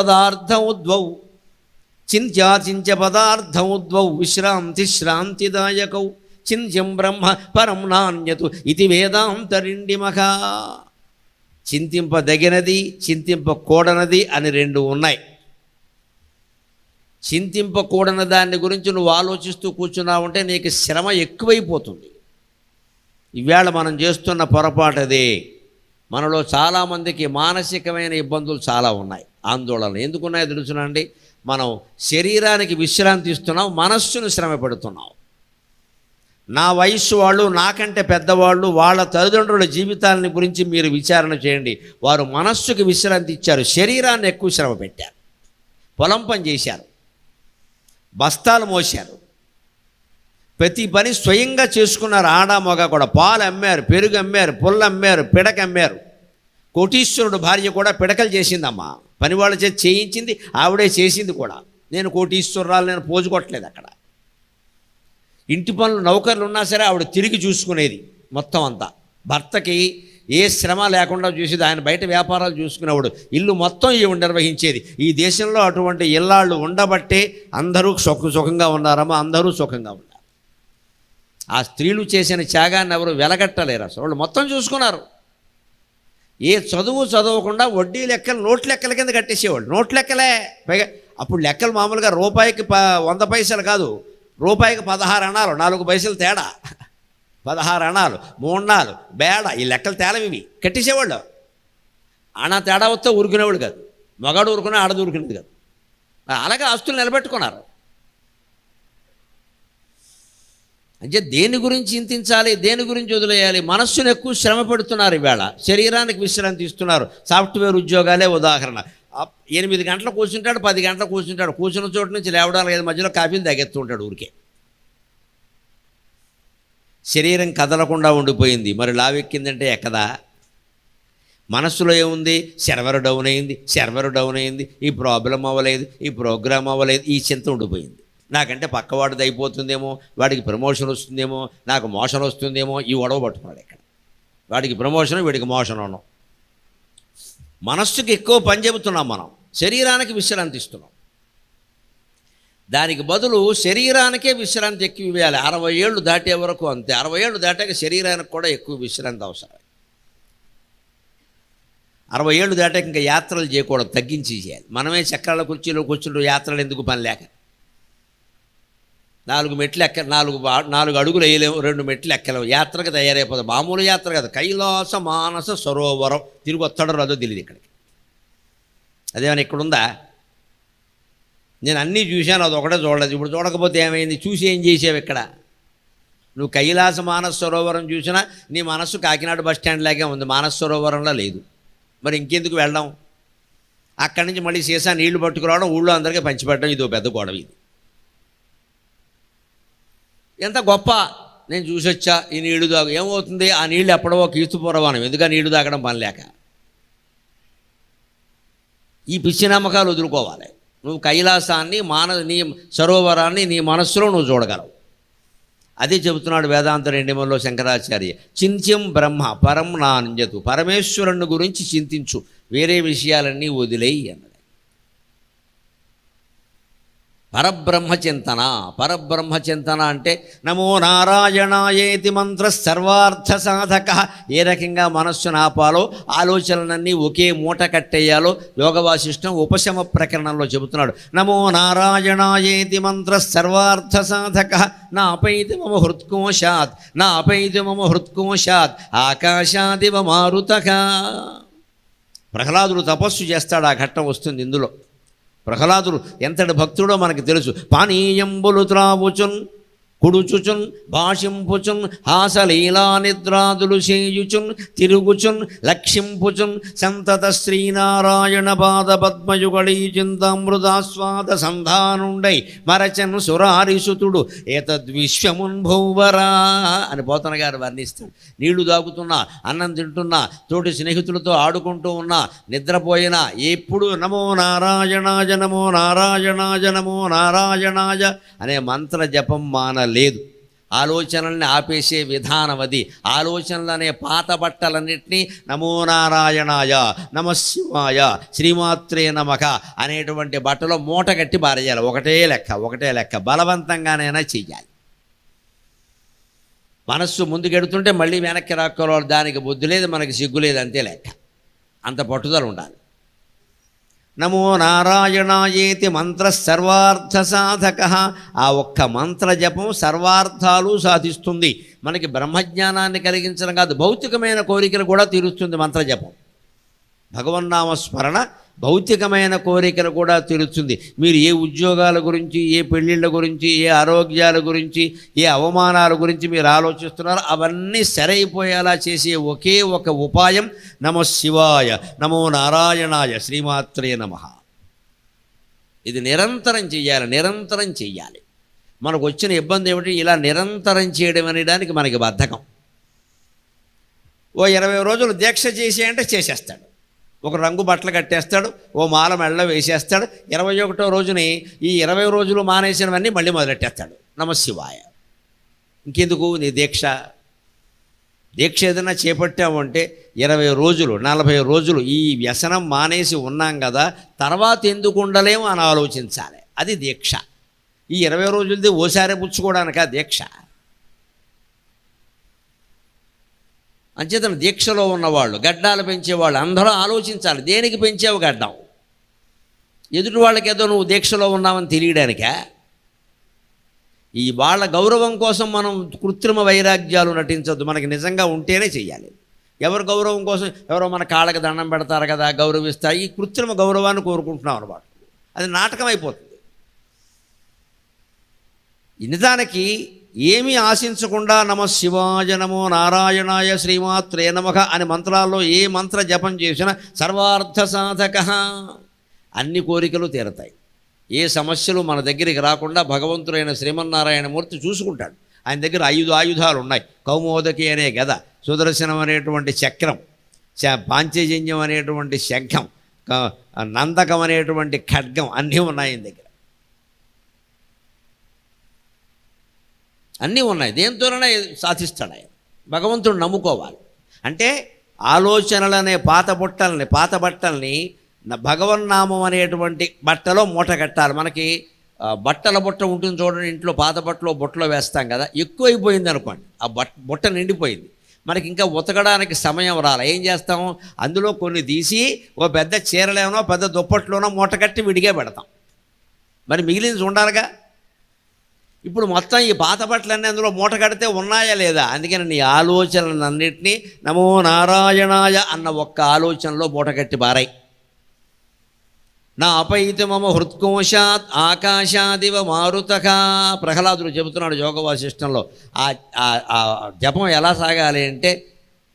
పదార్థౌద్వౌ విశ్రాంతి శ్రాంతిదాయకౌ చింత్యం బ్రహ్మ పరం నాణ్యతు ఇది వేదాంతరిండిమఖ. చింతింపదగినది, చింతింపకూడనది అని 2 ఉన్నాయి. చింతింపకూడని దాని గురించి నువ్వు ఆలోచిస్తూ కూర్చున్నావంటే నీకు శ్రమ ఎక్కువైపోతుంది. ఇవాళ మనం చేస్తున్న పొరపాటు అదే. మనలో చాలామందికి మానసికమైన ఇబ్బందులు చాలా ఉన్నాయి, ఆందోళనలు. ఎందుకున్నాయో తెలుసునండి? మనం శరీరానికి విశ్రాంతి ఇస్తున్నాం, మనస్సును శ్రమ పెడుతున్నాం. నా వయస్సు వాళ్ళు, నాకంటే పెద్దవాళ్ళు, వాళ్ళ తల్లిదండ్రుల జీవితాలని గురించి మీరు విచారణ చేయండి. వారు మనస్సుకి విశ్రాంతి ఇచ్చారు, శరీరాన్ని ఎక్కువ శ్రమ పెట్టారు. పొలం పని చేశారు, బస్తాలు మోశారు, ప్రతి పని స్వయంగా చేసుకున్నారు. ఆడ మగ కూడా. పాలు అమ్మారు, పెరుగు అమ్మారు, పుల్ల అమ్మారు, పిడక అమ్మారు. కోటీశ్వరుడు భార్య కూడా పిడకలు చేసిందమ్మా. పనివాళ్ళ చేతి చేయించింది, ఆవిడే చేసింది కూడా. నేను కోటీశ్వరురాలు, నేను పోజు కొట్టలేదు అక్కడ. ఇంటి పనులు నౌకర్లు ఉన్నా సరే ఆవిడ తిరిగి చూసుకునేది మొత్తం అంతా. భర్తకి ఏ శ్రమ లేకుండా చూసేది. ఆయన బయట వ్యాపారాలు చూసుకునేవాడు, ఇల్లు మొత్తం ఈవిడ నిర్వహించేది. ఈ దేశంలో అటువంటి ఇల్లాళ్ళు ఉండబట్టే అందరూ సుఖంగా ఉన్నారమ్మా, అందరూ సుఖంగా ఉన్నారు. ఆ స్త్రీలు చేసిన త్యాగాన్ని ఎవరు వెలగట్టలేరు. అసలు వాళ్ళు మొత్తం చూసుకున్నారు. ఏ చదువు చదవకుండా వడ్డీ లెక్కలు నోట్ లెక్కల కింద కట్టేసేవాళ్ళు. నోట్ లెక్కలే. పైగా అప్పుడు లెక్కలు మామూలుగా రూపాయికి 100 పైసలు కాదు, రూపాయికి 16 అణాలు, 4 పైసలు తేడా. 16 అణాలు, 3 అణాలు, బేడ, ఈ లెక్కలు తేలవి కట్టేసేవాళ్ళు. ఆనా తేడా వస్తే ఊరుకునేవాడు కాదు, మగాడు ఊరుకునే ఆడది ఊరుకునేది కాదు. అలాగే ఆస్తులు నిలబెట్టుకున్నారు. అంటే దేని గురించి చింతించాలి, దేని గురించి వదిలేయాలి? మనస్సును ఎక్కువ శ్రమ పెడుతున్నారు ఈవేళ, శరీరానికి విశ్రాంతి ఇస్తున్నారు. సాఫ్ట్వేర్ ఉద్యోగాలే ఉదాహరణ. 8 గంటలు కూర్చుంటాడు, 10 గంటలు కూర్చుంటాడు, కూర్చున్న చోటు నుంచి లేవడం లేదు, మధ్యలో కాఫీలు తగ్గెత్తు ఉంటాడు ఊరికే. శరీరం కదలకుండా ఉండిపోయింది. మరి లావెక్కిందంటే ఎక్కదా? మనస్సులో ఏముంది? సర్వర్ డౌన్ అయింది, ఈ ప్రాబ్లం అవ్వలేదు, ఈ ప్రోగ్రామ్ అవ్వలేదు, ఈ చింత ఉండిపోయింది. నాకంటే పక్కవాడిది అయిపోతుందేమో, వాడికి ప్రమోషన్ వస్తుందేమో, నాకు మోషన్ వస్తుందేమో, ఈ గొడవ పట్టుకున్నాడు ఇక్కడ. వాడికి ప్రమోషన్, వీడికి మోషన్ అన్నాం. మనస్సుకి ఎక్కువ పని చెబుతున్నాం మనం, శరీరానికి విశ్రాంతి ఇస్తున్నాం. దానికి బదులు శరీరానికే విశ్రాంతి ఎక్కువ ఇవ్వాలి. 60 ఏళ్ళు దాటే వరకు అంతే. 60 ఏళ్ళు దాటాక శరీరానికి కూడా ఎక్కువ విశ్రాంతి అవసరం. 60 ఏళ్ళు దాటాక ఇంకా యాత్రలు చేయకూడదు, తగ్గించి చేయాలి. మనమే చక్రాల కుర్చీలో కూర్చుంటూ యాత్రలు ఎందుకు పని లేక? 4 మెట్లు ఎక్క 4 అడుగులు వేయలేము, 2 మెట్లు ఎక్కలేము, యాత్రకు తయారైపోతుంది. మామూలు యాత్ర కదా, కైలాస మానస సరోవరం. తిరిగి వస్తాడో రాదో తెలియదు ఇక్కడికి. అదేమైనా ఇక్కడుందా? నేను అన్నీ చూశాను, అది ఒకటే చూడలేదు. ఇప్పుడు చూడకపోతే ఏమైంది? చూసి ఏం చేసావు ఇక్కడ? నువ్వు కైలాస మానస సరోవరం చూసినా నీ మనస్సు కాకినాడ బస్ స్టాండ్ లాగే ఉంది, మానస సరోవరంలో లేదు. మరి ఇంకెందుకు వెళ్ళడం? అక్కడి నుంచి మళ్ళీ సీసా నీళ్లు పట్టుకురావడం, ఊళ్ళో అందరికీ పంచిపెట్టడం, ఇదో పెద్ద గొడవ. ఇది ఎంత గొప్ప! నేను చూసొచ్చా, ఈ నీళ్లు తాగు. ఏమవుతుంది? ఆ నీళ్ళు ఎప్పుడో కీర్తిపురవానం. ఎందుకు నీళ్లు తాగడం పని లేక? ఈ పిచ్చి నమ్మకాలు వదులుకోవాలి. నువ్వు కైలాసాన్ని, నీ సరోవరాన్ని నీ మనస్సులో నువ్వు చూడగలవు. అదే చెబుతున్నాడు వేదాంత రెండిమల్లో శంకరాచార్య. చింత్యం బ్రహ్మ పరం నాన్యతు. పరమేశ్వరుని గురించి చింతించు, వేరే విషయాలన్నీ వదిలేయి అన్నది. పరబ్రహ్మచింతన అంటే నమో నారాయణాయేతి మంత్ర సర్వార్థ సాధక. ఏ రకంగా మనస్సును ఆపాలో, ఆలోచనలన్నీ ఒకే మూట కట్టేయాలో యోగ వాసిష్టం ఉపశమ ప్రకరణంలో చెబుతున్నాడు. నమో నారాయణాయేతి మంత్ర సర్వార్థ సాధక నాపైతి మమ హృత్కోశాత్ ఆకాశాదివ మారుతక. ప్రహ్లాదుడు తపస్సు చేస్తాడు, ఆ ఘట్టం వస్తుంది ఇందులో. ప్రహ్లాదుడు ఎంతటి భక్తుడో మనకు తెలుసు. పానీయంబులు త్రావుచున్ కుడుచుచున్ భాషింపుచున్ హాసలీలా నిద్రాదులు చేయుచున్ తిరుగుచున్ లక్షింపుచున్ సంతత శ్రీనారాయణ పాద పద్మయుగళీ చింతామృతాస్వాద సంధానుండై మరచన్ సురారిసుతుడు ఏతద్విశ్వమున్ భౌవరా అని పోతన గారు వర్ణిస్తాడు. నీళ్లు తాగుతున్నా, అన్నం తింటున్నా, తోటి స్నేహితులతో ఆడుకుంటూ ఉన్నా, నిద్రపోయినా ఎప్పుడు నమో నారాయణాయ నమో నారాయణాయ నమో నారాయణాయ అనే మంత్ర జపం మానలేదు. ఆలోచనల్ని ఆపేసే విధానం అది. ఆలోచనలు అనే పాత బట్టలన్నింటినీ నమో నారాయణాయ, నమశివాయ, శ్రీమాత్రే నమః అనేటువంటి బట్టలో మూట కట్టి బారేయాలి. ఒకటే లెక్క. బలవంతంగానైనా చెయ్యాలి. మనస్సు ముందుకెడుతుంటే మళ్ళీ వెనక్కి రాక్కోవాలి. దానికి బుద్ధి లేదు, మనకి సిగ్గు లేదు, అంతే లెక్క. అంత పట్టుదల ఉండాలి. నమో నారాయణాయేతి మంత్ర సర్వార్థ సాధక. ఆ ఒక్క మంత్ర జపం సర్వార్థాలు సాధిస్తుంది. మనకి బ్రహ్మజ్ఞానాన్ని కలిగించడం కాదు, భౌతికమైన కోరికలు కూడా తీరుస్తుంది మంత్ర జపం. భగవన్నామ స్మరణ భౌతికమైన కోరికలు కూడా తీరుస్తుంది. మీరు ఏ ఉద్యోగాల గురించి, ఏ పెళ్ళిళ్ళ గురించి, ఏ ఆరోగ్యాల గురించి, ఏ అవమానాల గురించి మీరు ఆలోచిస్తున్నారో అవన్నీ సరైపోయేలా చేసే ఒకే ఒక ఉపాయం నమశివాయ, నమో నారాయణాయ, శ్రీమాత్రే నమః. ఇది నిరంతరం చెయ్యాలి. మనకు వచ్చిన ఇబ్బంది ఏమిటి? ఇలా నిరంతరం చేయడం అనేదానికి మనకి బద్ధకం. ఓ 20 రోజులు దీక్ష చేసేయంటే చేసేస్తాడు. ఒక రంగు బట్టలు కట్టేస్తాడు, ఓ మాల మెళ్ళ వేసేస్తాడు. 21వ రోజుని ఈ 20 రోజులు మానేసినవన్నీ మళ్ళీ మొదలెట్టేస్తాడు. నమశివాయ. ఇంకెందుకు నీ దీక్ష ఏదైనా చేపట్టామంటే 20 రోజులు 40 రోజులు ఈ వ్యసనం మానేసి ఉన్నాం కదా, తర్వాత ఎందుకు ఉండలేము అని ఆలోచించాలి. అది దీక్ష. ఈ 20 రోజులది ఓసారి పుచ్చుకోవడానిక దీక్ష? అంచేతను దీక్షలో ఉన్నవాళ్ళు, గడ్డాలు పెంచేవాళ్ళు అందరూ ఆలోచించాలి. దేనికి పెంచావు గడ్డం? ఎదుటి వాళ్ళకి ఏదో నువ్వు దీక్షలో ఉన్నావని తెలియడానికా? ఈ వాళ్ళ గౌరవం కోసం మనం కృత్రిమ వైరాగ్యాలు నటించొద్దు. మనకి నిజంగా ఉంటేనే చెయ్యాలి. ఎవరి గౌరవం కోసం ఎవరో మన కాళ్ళకి దండం పెడతారు కదా, గౌరవిస్తారు, ఈ కృత్రిమ గౌరవాన్ని కోరుకుంటున్నాం అన్నమాట. అది నాటకం అయిపోతుంది. నిజానికి ఏమీ ఆశించకుండా నమ శివాయ నమో నారాయణాయ శ్రీమాత్రే నమః అని మంత్రాల్లో ఏ మంత్ర జపం చేసినా సర్వార్థ సాధక, అన్ని కోరికలు తీరతాయి. ఏ సమస్యలు మన దగ్గరికి రాకుండా భగవంతుడైన శ్రీమన్నారాయణమూర్తి చూసుకుంటాడు. ఆయన దగ్గర 5 ఆయుధాలు ఉన్నాయి. కౌమోదకి అనే గద, సుదర్శనం అనేటువంటి చక్రం, పాంచజన్యం అనేటువంటి శంఖం, నందకం అనేటువంటి ఖడ్గం, అన్నీ ఉన్నాయి ఆయన దగ్గర. అన్నీ ఉన్నాయి. దేంతోనైనా సాధిస్తాడు ఆయన. భగవంతుడు నమ్ముకోవాలి. అంటే ఆలోచనలనే పాత బట్టల్ని భగవన్నామం అనేటువంటి బట్టలో మూట కట్టాలి. మనకి బట్టల బుట్ట ఉంటుంది చూడండి, ఇంట్లో పాత బట్టలో బుట్టలో వేస్తాం కదా, ఎక్కువైపోయింది అనుకోండి, ఆ బుట్ట నిండిపోయింది, మనకి ఇంకా ఉతకడానికి సమయం రాలే. ఏం చేస్తాము, అందులో కొన్ని తీసి ఓ పెద్ద చీరలేనో పెద్ద దుప్పట్లోనో మూట కట్టి విడిగా పెడతాం. మరి మిగిలింది ఉండాలిగా. ఇప్పుడు మొత్తం ఈ పాత బట్టలన్నీ అందులో మూట కడితే ఉన్నాయా లేదా? అందుకని నీ ఆలోచనలన్నింటినీ నమో నారాయణాయ అన్న ఒక్క ఆలోచనలో మూట కట్టి బారాయి. నా అపైతి మమ హృత్కోశాత్ ఆకాశాదివ మారుతక, ప్రహ్లాదుడు చెబుతున్నాడు యోగ వాసిష్టంలో. ఆ జపం ఎలా సాగాలి అంటే,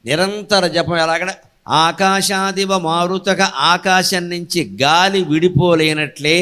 నిరంతర జపం ఎలాగంటే ఆకాశాదివ మారుతక, ఆకాశం నుంచి గాలి విడిపోలేనట్లే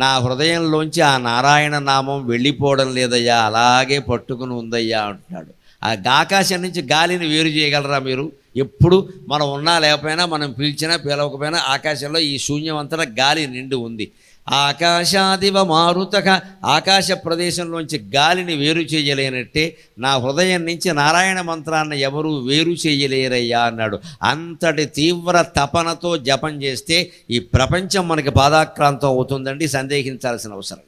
నా హృదయంలోంచి ఆ నారాయణ నామం వెళ్ళిపోవడం లేదయ్యా, అలాగే పట్టుకుని ఉందయ్యా అంటున్నాడు. ఆ ఆకాశం నుంచి గాలిని వేరు చేయగలరా మీరు? ఎప్పుడు మనం ఉన్నా లేకపోయినా, మనం పిలిచినా పిలవకపోయినా ఆకాశంలో ఈ శూన్యవంతర గాలి నిండి ఉంది. ఆకాశాదివ మారుతక, ఆకాశ ప్రదేశంలోంచి గాలిని వేరు చేయలేనట్టే నా హృదయం నుంచి నారాయణ మంత్రాన్ని ఎవరూ వేరు చేయలేరయ్యా అన్నాడు. అంతటి తీవ్ర తపనతో జపం చేస్తే ఈ ప్రపంచం మనకి బాధాక్రాంతం అవుతుందండి, సందేహించాల్సిన అవసరం.